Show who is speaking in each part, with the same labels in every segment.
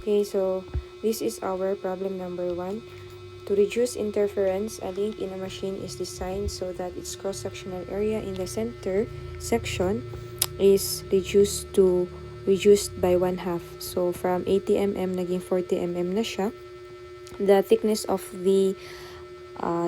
Speaker 1: Okay, so this is our problem number 1. To reduce interference, a link in a machine is designed so that its cross-sectional area in the center section is reduced by 1/2. So from 80 mm naging 40 mm na siya. The thickness of the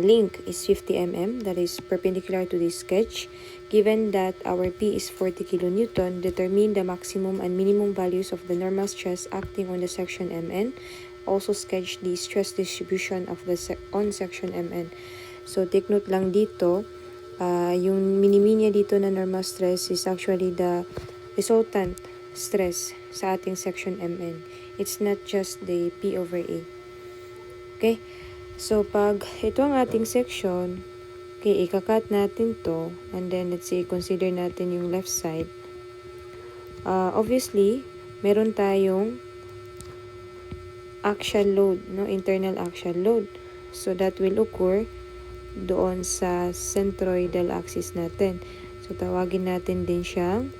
Speaker 1: link is 50 mm, that is perpendicular to this sketch. Given that our P is 40 kN, determine the maximum and minimum values of the normal stress acting on the section MN. Also sketch the stress distribution of the on section MN. So take note lang dito, yung miniminya dito na normal stress is actually the resultant stress sa ating section MN. It's not just the P over A. Okay? So, pag ito ang ating section, okay, ikakat natin to, and then let's say, consider natin yung left side. Obviously, meron tayong axial load, no? Internal axial load. So, that will occur doon sa centroidal axis natin. So, tawagin natin din siyang,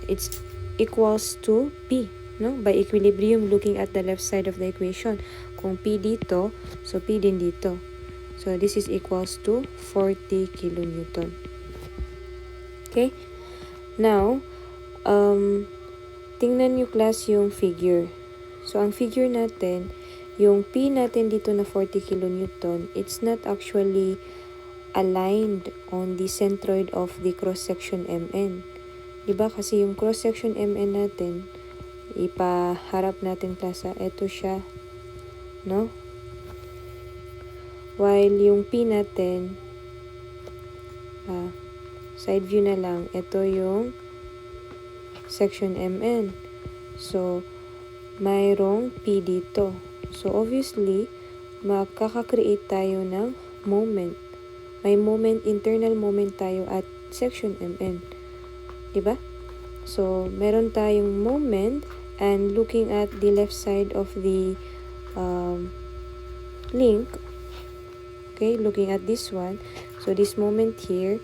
Speaker 1: it's equals to P, no? By equilibrium, looking at the left side of the equation. Kung P dito, so P din dito. So, this is equals to 40 kilonewton. Okay? Now, tingnan nyo class yung figure. So, ang figure natin, yung P natin dito na 40 kilonewton, it's not actually aligned on the centroid of the cross-section MN. Diba? Kasi yung cross-section MN natin, ipaharap natin class, ito siya. No? While yung P natin, side view na lang, ito yung section MN. So, mayroong P dito. So, obviously, makaka-create tayo ng moment. May moment, internal moment tayo at section MN. Diba? So, meron tayong moment, and looking at the left side of the link, okay, looking at this one, so this moment here,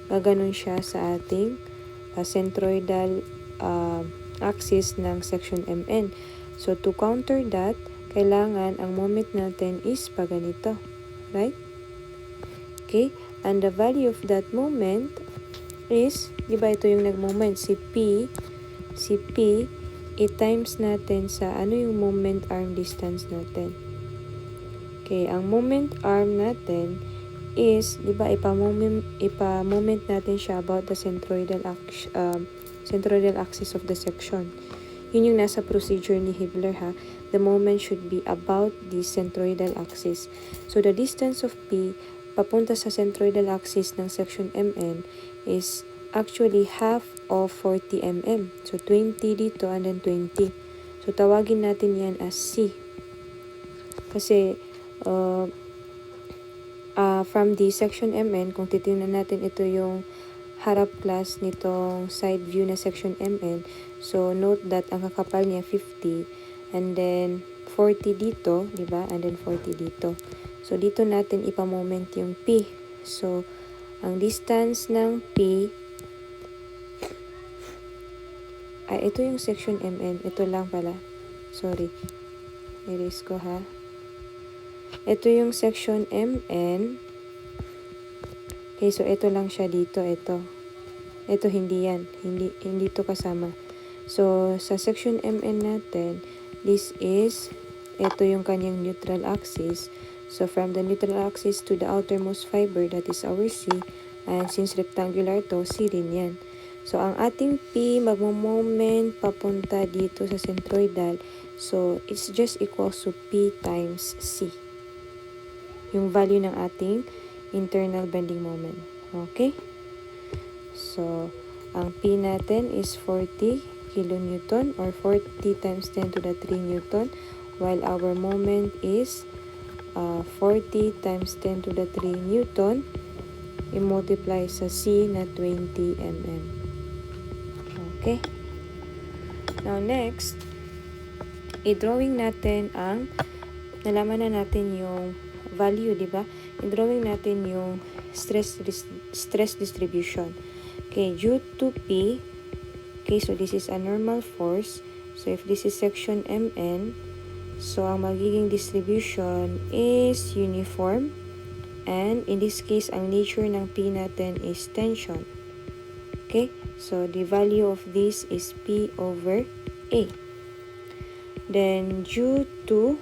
Speaker 1: gaganon siya sa ating centroidal axis ng section MN. So, to counter that, kailangan ang moment natin is pa ganito, right? Okay, and the value of that moment is, di ba ito yung nag-moment, si P, i-times natin sa ano yung moment arm distance natin. Okay, ang moment arm natin is, di ba, ipa-moment natin siya about the centroidal axis of the section. Yun yung nasa procedure ni Hibbeler, ha. The moment should be about the centroidal axis. So, the distance of P papunta sa centroidal axis ng section MN is actually half of 40 mm. So, 20 dito and then 20. So, tawagin natin yan as C. Kasi, from the section MN, kung titingnan natin, ito yung harap class nitong side view na section MN. So, note that ang kakapal niya 50 and then 40 dito, di ba? And then 40 dito. So, dito natin ipa-moment yung P. So, ang distance ng P ay ito yung section MN. Ito lang pala. Sorry. Erase ko, ha. Ito yung section MN. Okay, so ito lang siya dito. Ito hindi yan. Hindi to kasama. So, sa section MN natin, this is, ito yung kanyang neutral axis. So, from the neutral axis to the outermost fiber, that is our C. And since rectangular to, C rin yan. So, ang ating P, magmo-moment papunta dito sa centroidal. So, it's just equals to P times C. Yung value ng ating internal bending moment. Okay? So, ang P natin is 40 kilonewton or 40 times 10 to the 3 newton, while our moment is 40 times 10 to the 3 newton, i-multiply sa C na 20 mm. Okay? Now, next, i-drawing natin ang, nalaman na natin yung value, di ba? I-drawing natin yung stress distribution. Okay, due to P, okay, so this is a normal force, So if this is section MN, so ang magiging distribution is uniform. And in this case, ang nature ng P natin is tension. Okay? So the value of this is P over A. Then due to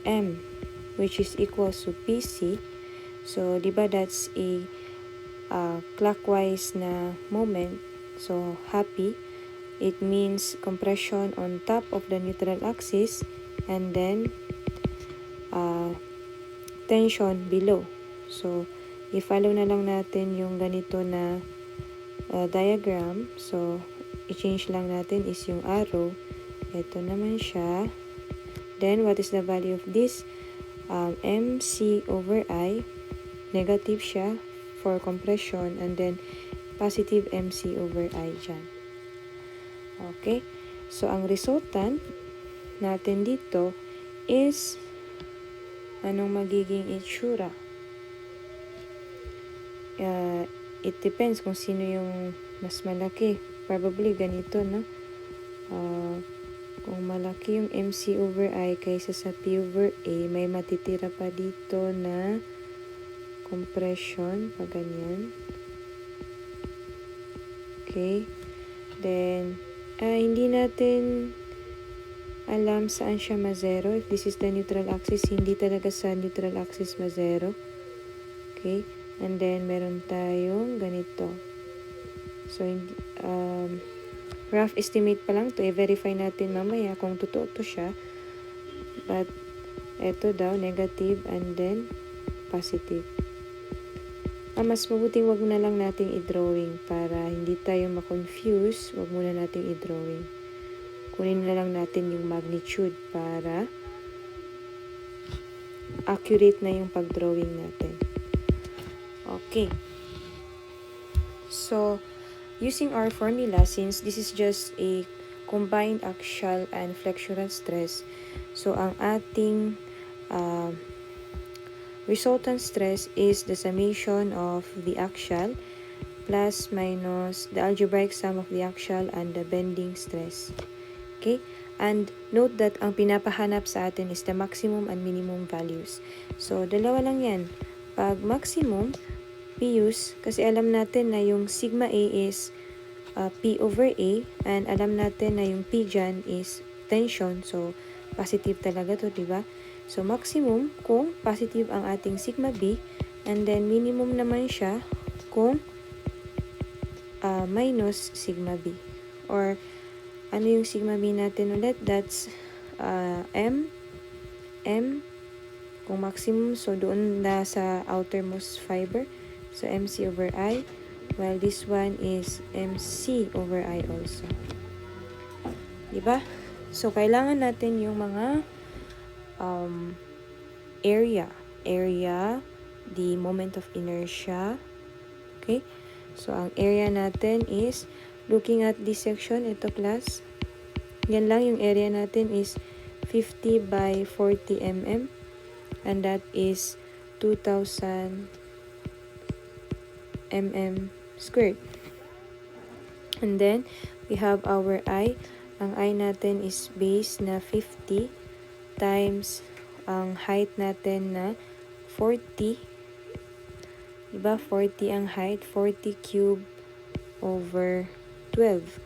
Speaker 1: M, which is equals to PC, so diba that's a clockwise na moment. So happy, it means compression on top of the neutral axis and then tension below. So i-follow na lang natin yung ganito na diagram. So i-change lang natin is yung arrow. Ito naman siya. Then what is the value of this? MC over I, negative siya for compression, and then positive MC over I dyan. Okay? So, ang resultant natin dito is anong magiging itsura? It depends kung sino yung mas malaki. Probably ganito, no? Kung malaki yung MC over I kaysa sa P over A, may matitira pa dito na compression, pag ganyan. Okay. Then, hindi natin alam saan siya ma-zero. If this is the neutral axis, hindi talaga sa neutral axis ma-zero. Okay. And then, meron tayong ganito. So, rough estimate pa lang to, i-verify natin mamaya kung totoo to siya. But, eto daw, negative and then positive. Mas mabuting wag na lang nating i-drawing para hindi tayo ma-confuse. Wag muna nating i-drawing. Kunin na lang natin yung magnitude para accurate na yung pag-drawing natin. Okay. So, using our formula, since this is just a combined axial and flexural stress, so ang ating resultant stress is the summation of the axial plus minus the algebraic sum of the axial and the bending stress. Okay? And note that ang pinapahanap sa atin is the maximum and minimum values. So, dalawa lang yan. Pag maximum, PUs, kasi alam natin na yung sigma A is P over A, and alam natin na yung P dyan is tension, so positive talaga to, diba? So maximum kung positive ang ating sigma B, and then minimum naman siya kung minus sigma B. Or ano yung sigma B natin ulit? That's M, kung maximum, so doon na sa outermost fiber. So, MC over I, while this one is MC over I also. Diba? So, kailangan natin yung mga area, the moment of inertia. Okay? So, ang area natin is, looking at this section, ito class, yan lang yung area natin is 50 by 40 mm, and that is 2,000 mm squared. And then, we have our I. Ang I natin is base na 50 times ang height natin na 40. Diba? 40 ang height. 40 cube over 12.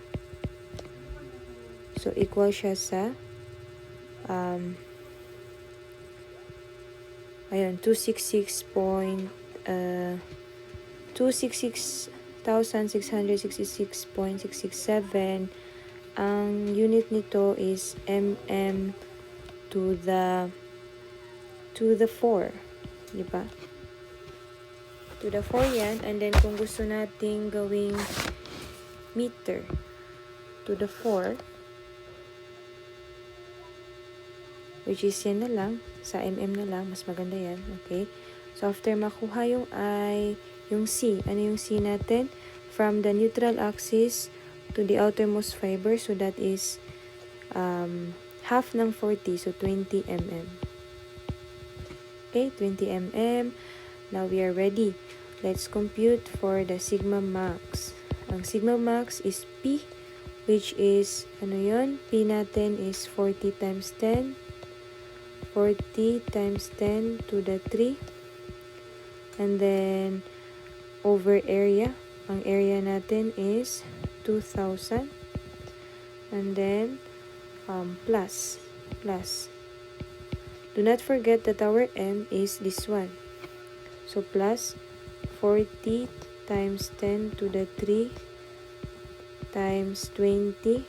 Speaker 1: So, equal siya sa 266,666.667. Ang unit nito is mm to the 4, di ba? To the 4 yan, and then kung gusto nating gawing meter to the 4, which is yan na lang, sa mm na lang, mas maganda yan, okay? So, after makuha yung I, yung C, ano yung C natin? From the neutral axis to the outermost fiber, so that is half ng 40, so 20 mm. Okay, 20 mm. Now, we are ready. Let's compute for the sigma max. Ang sigma max is P which is, ano yun? P natin is 40 times 10. 40 times 10 to the 3. And then, over area. Ang area natin is 2,000. And then, plus. Do not forget that our M is this one. So, plus 40 times 10 to the 3 times 20.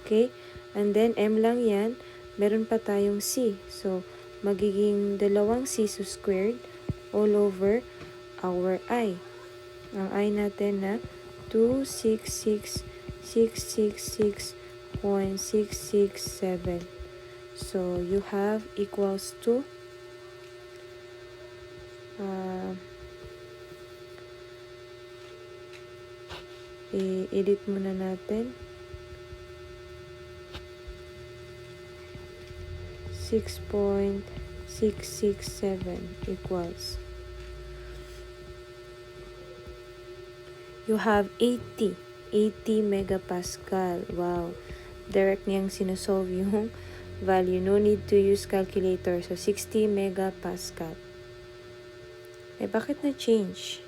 Speaker 1: Okay? And then, M lang yan. Meron pa tayong C. So, magiging dalawang C squared all over our I. Ang I natin na 266,666.667. So, you have equals to i-edit muna natin 6.667 equals, you have 80 megapascal. Wow, direct niyang sinusolve yung value, no need to use calculator. So 60 megapascal. Bakit na change?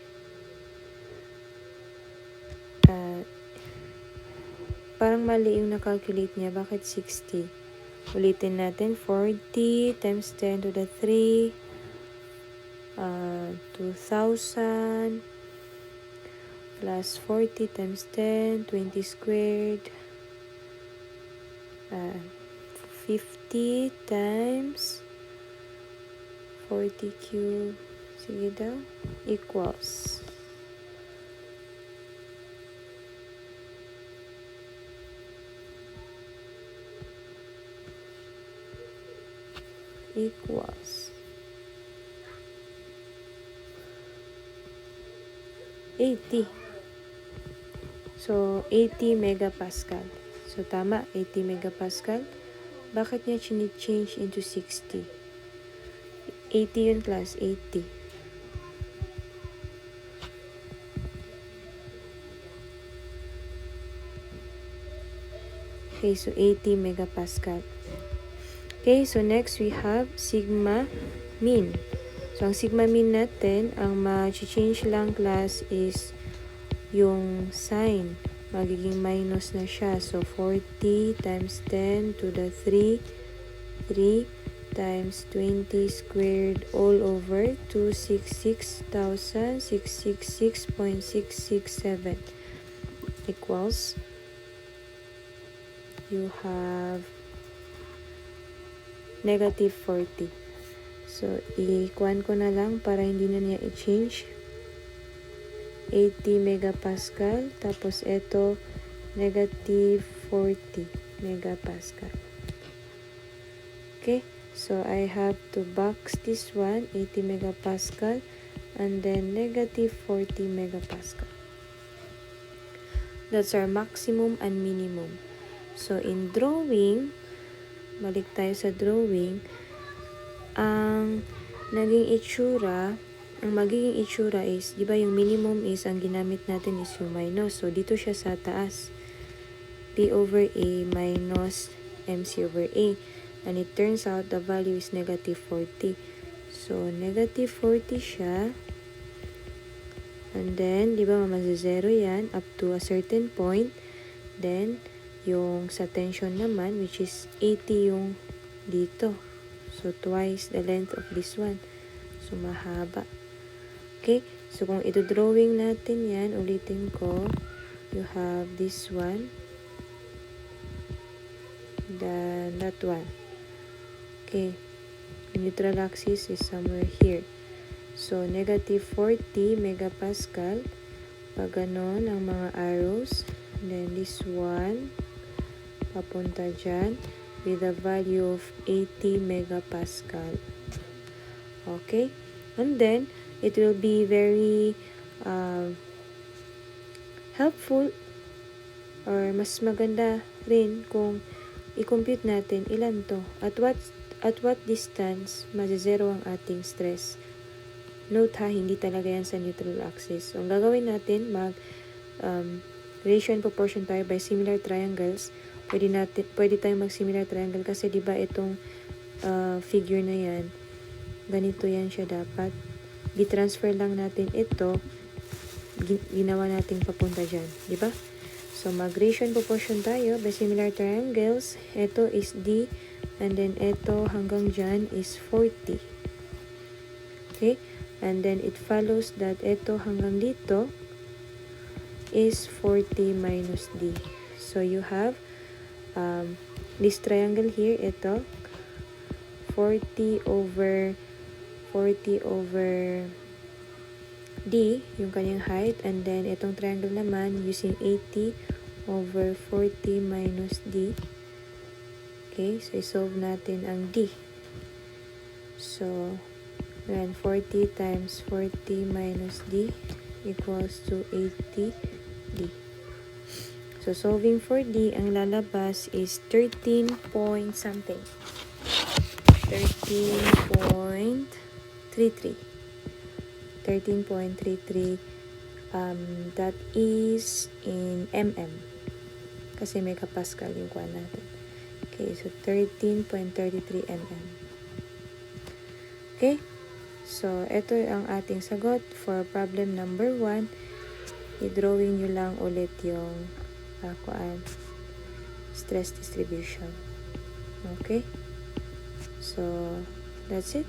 Speaker 1: Parang mali yung na-calculate niya. Bakit 60? Ulitin natin. 40 times 10 to the 3. 2,000. Plus 40 times 10. 20 squared. 50 times 40 cube. Sige daw. Equals. Equals 80. So, 80 megapascal. So, tama, 80 megapascal. Bakit niya change into 60? 80 yun class, 80. Okay, so 80 megapascal. Okay, so next we have sigma mean. So, ang sigma mean natin, ang ma-change lang class is yung sign. Magiging minus na siya. So, 40 times 10 to the 3 times 20 squared all over 266,666.667 equals, you have negative 40. So, i-kuan ko na lang para hindi na niya i-change. 80 megapascal. Tapos, ito, negative 40 megapascal. Okay? So, I have to box this one, 80 megapascal. And then, negative 40 megapascal. That's our maximum and minimum. So, in drawing, balik tayo sa drawing, ang magiging itsura is, di ba yung minimum is, ang ginamit natin is yung minus. So, dito siya sa taas. P over A minus MC over A. And it turns out the value is negative 40. So, negative 40 siya. And then, di ba, mag-0 yan up to a certain point. Then, yung sa tension naman, which is 80 yung dito. So, twice the length of this one. So, mahaba. Okay? So, kung ito-drawing natin yan, ulitin ko, you have this one. Then, that one. Okay. Neutral axis is somewhere here. So, negative 40 megapascal. Pag ganon, ang mga arrows. And then, this one. Papunta dyan with a value of 80 megapascal. Okay? And then, it will be very helpful or mas maganda rin kung i-compute natin ilan to. At what distance mazezero ang ating stress. Note ha, hindi talaga yan sa neutral axis. So, ang gagawin natin, ratio and proportion tayo by similar triangles. Pwede tayong mag-similar triangle kasi di ba itong figure na yan, ganito yan siya dapat. I-transfer lang natin ito, ginawa natin papunta dyan, di ba? So, mag-ratio and proportion tayo by similar triangles. Ito is D, and then ito hanggang dyan is 40. Okay? And then it follows that ito hanggang dito is 40 minus D. So, you have this triangle here, ito, 40 over D, yung kanyang height, and then itong triangle naman using 80 over 40 minus D. Okay, so isolve natin ang D. So, then 40 times 40 minus D equals to 80 D. So, solving for D, ang lalabas is 13 point something. 13.33. 13.33. That is in mm. Kasi megapascal yung kuha natin. Okay, so 13.33 mm. Okay? So, ito ang ating sagot for problem number 1. I-drawing nyo lang ulit yung stress distribution. Okay? So, that's it.